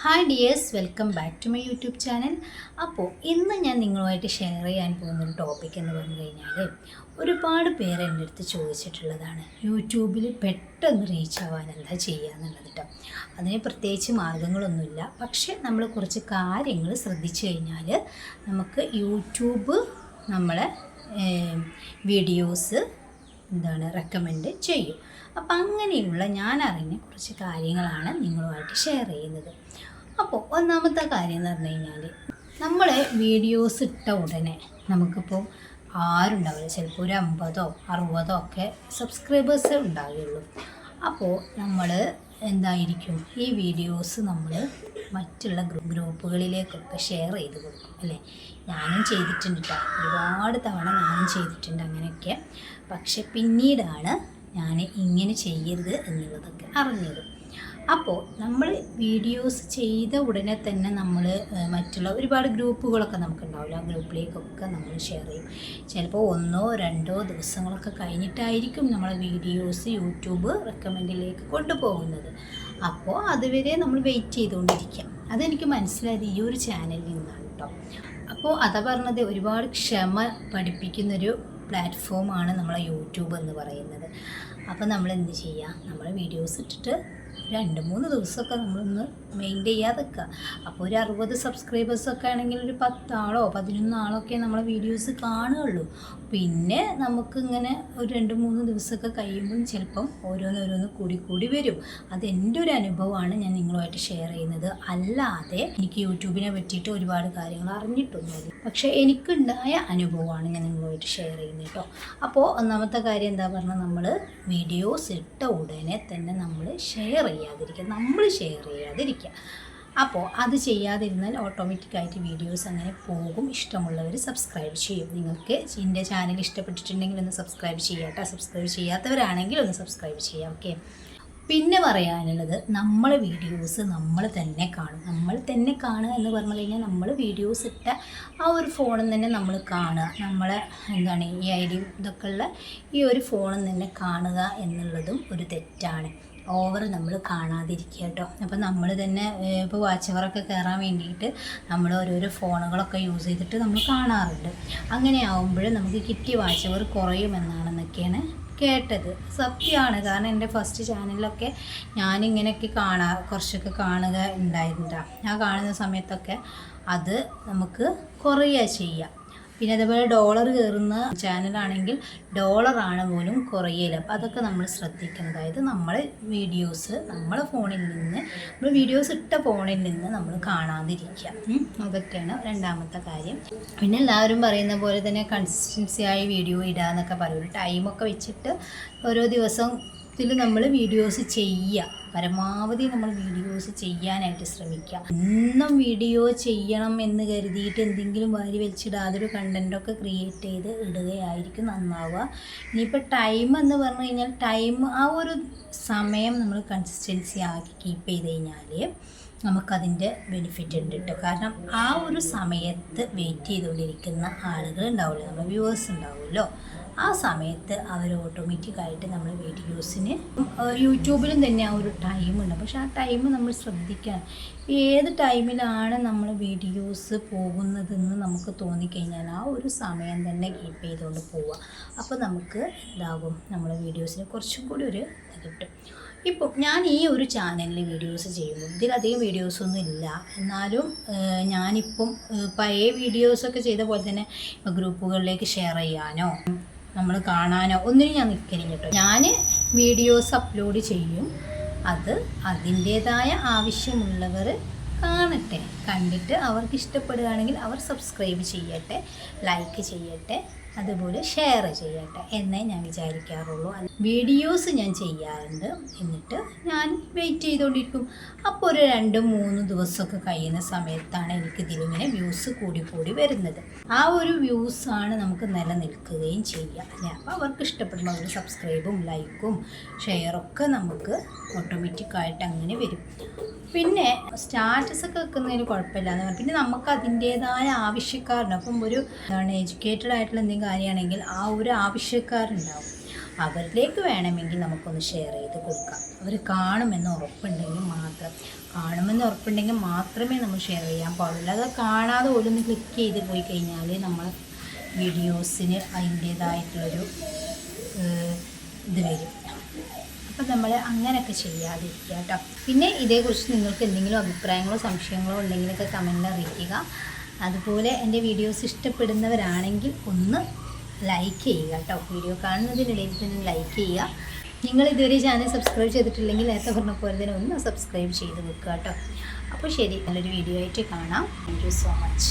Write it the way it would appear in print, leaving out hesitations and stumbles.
Hi dears, welcome back to my YouTube channel. അപ്പോൾ ഇന്ന് ഞാൻ നിങ്ങളുമായിട്ട് ഷെയർ ചെയ്യാൻ പോകുന്നൊരു ടോപ്പിക് എന്ന് പറഞ്ഞു കഴിഞ്ഞാൽ, ഒരുപാട് പേര് എൻ്റെ അടുത്ത് ചോദിച്ചിട്ടുള്ളതാണ് യൂട്യൂബിൽ പെട്ടെന്ന് റീച്ച് ആവാൻ എന്താ ചെയ്യുക എന്നുള്ളത് കേട്ടോ. അതിന് പ്രത്യേകിച്ച് മാർഗ്ഗങ്ങളൊന്നുമില്ല, പക്ഷേ നമ്മൾ കുറച്ച് കാര്യങ്ങൾ ശ്രദ്ധിച്ചു കഴിഞ്ഞാൽ നമുക്ക് യൂട്യൂബ് നമ്മളെ വീഡിയോസ് റെക്കമെൻഡ് ചെയ്യും. അപ്പം അങ്ങനെയുള്ള ഞാൻ അറിഞ്ഞ കുറച്ച് കാര്യങ്ങളാണ് നിങ്ങളുമായിട്ട് ഷെയർ ചെയ്യുന്നത്. അപ്പോൾ ഒന്നാമത്തെ കാര്യം എന്ന് പറഞ്ഞു കഴിഞ്ഞാൽ, നമ്മൾ വീഡിയോസ് ഇട്ട ഉടനെ നമുക്കിപ്പോൾ ആരുണ്ടാവില്ല, ചിലപ്പോൾ ഒരു 50 60 ഒക്കെ സബ്സ്ക്രൈബേഴ്സ് ഉണ്ടാവുകയുള്ളൂ. അപ്പോൾ നമ്മൾ എന്തായിരിക്കും, ഈ വീഡിയോസ് നമ്മൾ മറ്റുള്ള ഗ്രൂപ്പുകളിലേക്കൊക്കെ ഷെയർ ചെയ്ത് കൊടുക്കും അല്ലേ. ഞാനും ചെയ്തിട്ടുണ്ട് കേട്ടോ, ഒരുപാട് തവണ ഞാനും ചെയ്തിട്ടുണ്ട് അങ്ങനെയൊക്കെ. പക്ഷെ പിന്നീടാണ് ഞാൻ ഇങ്ങനെ ചെയ്യരുത് എന്നുള്ളതൊക്കെ അറിഞ്ഞത്. അപ്പോൾ നമ്മൾ വീഡിയോസ് ചെയ്ത ഉടനെ തന്നെ നമ്മൾ മറ്റുള്ള ഒരുപാട് ഗ്രൂപ്പുകളൊക്കെ നമുക്കുണ്ടാവില്ല, ആ ഗ്രൂപ്പിലേക്കൊക്കെ നമ്മൾ ഷെയർ ചെയ്യും. ചിലപ്പോൾ 1 2 ദിവസങ്ങളൊക്കെ കഴിഞ്ഞിട്ടായിരിക്കും നമ്മളെ വീഡിയോസ് യൂട്യൂബ് റെക്കമെൻഡിലേക്ക് കൊണ്ടുപോകുന്നത്. അപ്പോൾ അതുവരെ നമ്മൾ വെയിറ്റ് ചെയ്തുകൊണ്ടിരിക്കാം. അതെനിക്ക് മനസ്സിലായത് ഈ ഒരു ചാനലിൽ നിന്നാണ് കേട്ടോ. അപ്പോൾ അതാ പറഞ്ഞത്, ഒരുപാട് ക്ഷമ പഠിപ്പിക്കുന്നൊരു പ്ലാറ്റ്ഫോമാണ് നമ്മളെ യൂട്യൂബ് എന്ന് പറയുന്നത്. അപ്പോൾ നമ്മൾ എന്ത് ചെയ്യുക, നമ്മൾ വീഡിയോസ് ഇട്ടിട്ട് 2-3 ദിവസമൊക്കെ നമ്മളൊന്ന് മെയിൻറ്റെയിൻ ചെയ്യാതൊക്കെ. അപ്പോൾ ഒരു 60 സബ്സ്ക്രൈബേഴ്സൊക്കെ ആണെങ്കിൽ ഒരു 10 ആളോ 11 ആളൊക്കെ നമ്മളെ വീഡിയോസ് കാണുകയുള്ളൂ. പിന്നെ നമുക്കിങ്ങനെ ഒരു 2-3 ദിവസമൊക്കെ കഴിയുമ്പം ചിലപ്പം ഓരോന്നോരോന്ന് കൂടി വരും. അതെൻ്റെ ഒരു അനുഭവമാണ് ഞാൻ നിങ്ങളുമായിട്ട് ഷെയർ ചെയ്യുന്നത്. അല്ലാതെ എനിക്ക് യൂട്യൂബിനെ പറ്റിയിട്ട് ഒരുപാട് കാര്യങ്ങൾ അറിഞ്ഞിട്ടൊന്നുമില്ല, പക്ഷേ എനിക്കുണ്ടായ അനുഭവമാണ് ഞാൻ നിങ്ങളുമായിട്ട് ഷെയർ ചെയ്യുന്നത് കേട്ടോ. അപ്പോൾ ഒന്നാമത്തെ കാര്യം എന്താ പറഞ്ഞാൽ, നമ്മൾ വീഡിയോസ് ഇട്ട ഉടനെ തന്നെ നമ്മൾ ഷെയർ ചെയ്യാതിരിക്കുക. അപ്പോൾ അത് ചെയ്യാതിരുന്നാൽ ഓട്ടോമാറ്റിക്കായിട്ട് വീഡിയോസ് അങ്ങനെ പോകും. ഇഷ്ടമുള്ളവർ സബ്സ്ക്രൈബ് ചെയ്യും. നിങ്ങൾക്ക് എൻ്റെ ചാനൽ ഇഷ്ടപ്പെട്ടിട്ടുണ്ടെങ്കിൽ ഒന്ന് സബ്സ്ക്രൈബ് ചെയ്യാം. സബ്സ്ക്രൈബ് ചെയ്യാത്തവരാണെങ്കിൽ ഒന്ന് സബ്സ്ക്രൈബ് ചെയ്യാം. ഓക്കെ. പിന്നെ പറയാനുള്ളത്, നമ്മളെ വീഡിയോസ് നമ്മൾ തന്നെ കാണുക എന്ന് പറഞ്ഞു കഴിഞ്ഞാൽ, നമ്മൾ വീഡിയോസ് ഇട്ട ആ ഒരു ഫോണിൽ തന്നെ നമ്മൾ കാണുക. നമ്മളെ ഈ ID ഇതൊക്കെ ഉള്ള ഈ ഒരു ഫോണിൽ തന്നെ കാണുക എന്നുള്ളതും ഒരു തെറ്റാണ്. ഓവർ നമ്മൾ കാണാതിരിക്കുക കേട്ടോ. അപ്പോൾ നമ്മൾ തന്നെ ഇപ്പോൾ വാച്ച് അവറൊക്കെ കയറാൻ വേണ്ടിയിട്ട് നമ്മൾ ഓരോരോ ഫോണുകളൊക്കെ യൂസ് ചെയ്തിട്ട് നമ്മൾ കാണാറുണ്ട്. അങ്ങനെ ആകുമ്പോൾ നമുക്ക് കിട്ടിയ വാച്ച് അവർ കുറയുമെന്നാണെന്നൊക്കെയാണ് കേട്ടത്. സത്യമാണ്. കാരണം എൻ്റെ ഫസ്റ്റ് ചാനലിലൊക്കെ ഞാനിങ്ങനെയൊക്കെ കുറച്ചൊക്കെ കാണുക ഉണ്ടായിരുന്നില്ല. ഞാൻ കാണുന്ന സമയത്തൊക്കെ അത് നമുക്ക് കുറയുക ചെയ്യാം. പിന്നെ അതേപോലെ ഡോളർ കയറുന്ന ചാനലാണെങ്കിൽ ഡോളറാണ് പോലും കുറയില്ല. അപ്പോൾ അതൊക്കെ നമ്മൾ ശ്രദ്ധിക്കണം. അതായത് നമ്മൾ വീഡിയോസ് നമ്മളെ ഫോണിൽ നിന്ന്, നമ്മൾ വീഡിയോസ് ഇട്ട ഫോണിൽ നിന്ന് നമ്മൾ കാണാതിരിക്കുക. അതൊക്കെയാണ് രണ്ടാമത്തെ കാര്യം. പിന്നെ എല്ലാവരും പറയുന്ന പോലെ തന്നെ കൺസിസ്റ്റൻസി ആയി വീഡിയോ ഇടുക എന്നൊക്കെ പറയും. ടൈമൊക്കെ വെച്ചിട്ട് ഓരോ ദിവസത്തിൽ നമ്മൾ വീഡിയോസ് ചെയ്യുക. പരമാവധി നമ്മൾ വീഡിയോസ് ചെയ്യാനായിട്ട് ശ്രമിക്കുക. എന്നും വീഡിയോ ചെയ്യണം എന്ന് കരുതിയിട്ട് എന്തെങ്കിലും വാരി വലിച്ചിടാതെ ഒരു കണ്ടൻറ്റൊക്കെ ക്രിയേറ്റ് ചെയ്ത് ഇടുകയായിരിക്കും നന്നാവുക. ഇനിയിപ്പോൾ ടൈം എന്ന് പറഞ്ഞു കഴിഞ്ഞാൽ ആ ഒരു സമയം നമ്മൾ കൺസിസ്റ്റൻസി ആക്കി കീപ്പ് ചെയ്ത് കഴിഞ്ഞാൽ നമുക്കതിൻ്റെ ബെനിഫിറ്റ് ഉണ്ട് കേട്ടോ. കാരണം ആ ഒരു സമയത്ത് വെയിറ്റ് ചെയ്തുകൊണ്ടിരിക്കുന്ന ആളുകൾ ഉണ്ടാവുമല്ലോ, നമ്മുടെ വ്യൂവേഴ്സ് ഉണ്ടാവുമല്ലോ. ആ സമയത്ത് അവർ ഓട്ടോമാറ്റിക്കായിട്ട് നമ്മൾ വീഡിയോസിന് യൂട്യൂബിലും തന്നെ ആ ഒരു ടൈമുണ്ട്. പക്ഷേ ആ ടൈം നമ്മൾ ശ്രദ്ധിക്കണം. ഏത് ടൈമിലാണ് നമ്മൾ വീഡിയോസ് പോകുന്നതെന്ന് നമുക്ക് തോന്നിക്കഴിഞ്ഞാൽ ആ ഒരു സമയം തന്നെ കീപ്പ് ചെയ്തുകൊണ്ട് പോവുക. അപ്പോൾ നമുക്ക് എന്താകും, നമ്മുടെ വീഡിയോസിന് കുറച്ചും കൂടി ഒരു ഇത് കിട്ടും. ഇപ്പോൾ ഞാൻ ഈ ഒരു ചാനലിൽ വീഡിയോസ് ചെയ്യുമ്പോൾ ഇതിലധികം വീഡിയോസൊന്നും ഇല്ല. എന്നാലും ഞാനിപ്പം പഴയ വീഡിയോസൊക്കെ ചെയ്ത പോലെ തന്നെ ഗ്രൂപ്പുകളിലേക്ക് ഷെയർ ചെയ്യാനോ നമ്മൾ കാണാനോ ഒന്നിനും ഞാൻ നിൽക്കലില്ല കേട്ടോ. ഞാൻ വീഡിയോസ് അപ്ലോഡ് ചെയ്യും. അത് അതിൻ്റേതായ ആവശ്യമുള്ളവർ കാണട്ടെ, കണ്ടിട്ട് അവർക്ക് ഇഷ്ടപ്പെടുകയാണെങ്കിൽ അവർ സബ്സ്ക്രൈബ് ചെയ്യട്ടെ, ലൈക്ക് ചെയ്യട്ടെ, അതുപോലെ ഷെയർ ചെയ്യട്ടെ എന്നേ ഞാൻ വിചാരിക്കാറുള്ളൂ. വീഡിയോസ് ഞാൻ ചെയ്യാറുണ്ട്, എന്നിട്ട് ഞാൻ വെയിറ്റ് ചെയ്തുകൊണ്ടിരിക്കും. അപ്പോൾ ഒരു 2-3 ദിവസമൊക്കെ കഴിയുന്ന സമയത്താണ് എനിക്കിതിലിങ്ങനെ വ്യൂസ് കൂടി വരുന്നത്. ആ ഒരു വ്യൂസാണ് നമുക്ക് നിലനിൽക്കുകയും ചെയ്യുക അല്ലേ. അപ്പോൾ അവർക്ക് ഇഷ്ടപ്പെടുന്ന സബ്സ്ക്രൈബും ലൈക്കും ഷെയറൊക്കെ നമുക്ക് ഓട്ടോമാറ്റിക്കായിട്ട് അങ്ങനെ വരും. പിന്നെ സ്റ്റാറ്റസൊക്കെ വെക്കുന്നതിന് കുഴപ്പമില്ല എന്ന് പറഞ്ഞു. പിന്നെ നമുക്ക് അതിൻ്റേതായ ആവശ്യക്കാരുണ്ട്. അപ്പം ഒരു എഡ്യൂക്കേറ്റഡ് ആയിട്ടുള്ള എന്തെങ്കിലും കാര്യമാണെങ്കിൽ ആ ഒരു ആവശ്യക്കാരുണ്ടാവും. അവരിലേക്ക് വേണമെങ്കിൽ നമുക്കൊന്ന് ഷെയർ ചെയ്ത് കൊടുക്കാം. അവർ കാണുമെന്ന് ഉറപ്പുണ്ടെങ്കിൽ മാത്രമേ നമ്മൾ ഷെയർ ചെയ്യാൻ പാടുള്ളൂ. അത് കാണാതെ ഓരോന്ന് ക്ലിക്ക് ചെയ്ത് പോയി കഴിഞ്ഞാൽ നമ്മൾ വീഡിയോസിന് അതിൻ്റേതായിട്ടുള്ളൊരു ഇത് വരും. അപ്പം നമ്മൾ അങ്ങനെയൊക്കെ ചെയ്യാതിരിക്കുക കേട്ടോ. പിന്നെ ഇതേക്കുറിച്ച് നിങ്ങൾക്ക് എന്തെങ്കിലും അഭിപ്രായങ്ങളോ സംശയങ്ങളോ ഉണ്ടെങ്കിലൊക്കെ കമൻറ്റിൽ അറിയിക്കുക. അതുപോലെ എൻ്റെ വീഡിയോസ് ഇഷ്ടപ്പെടുന്നവരാണെങ്കിൽ ഒന്ന് ലൈക്ക് ചെയ്യുക കേട്ടോ. വീഡിയോ കാണുന്നതിനിടയിൽ തന്നെ ലൈക്ക് ചെയ്യുക. നിങ്ങൾ ഇതുവരെ ചാനൽ സബ്സ്ക്രൈബ് ചെയ്തിട്ടില്ലെങ്കിൽ നേരത്തെ പറഞ്ഞ പോലെ തന്നെ ഒന്ന് സബ്സ്ക്രൈബ് ചെയ്ത് വെക്കുക കേട്ടോ. അപ്പോൾ ശരി, നല്ലൊരു വീഡിയോ ആയിട്ട് കാണാം. Thank you so much.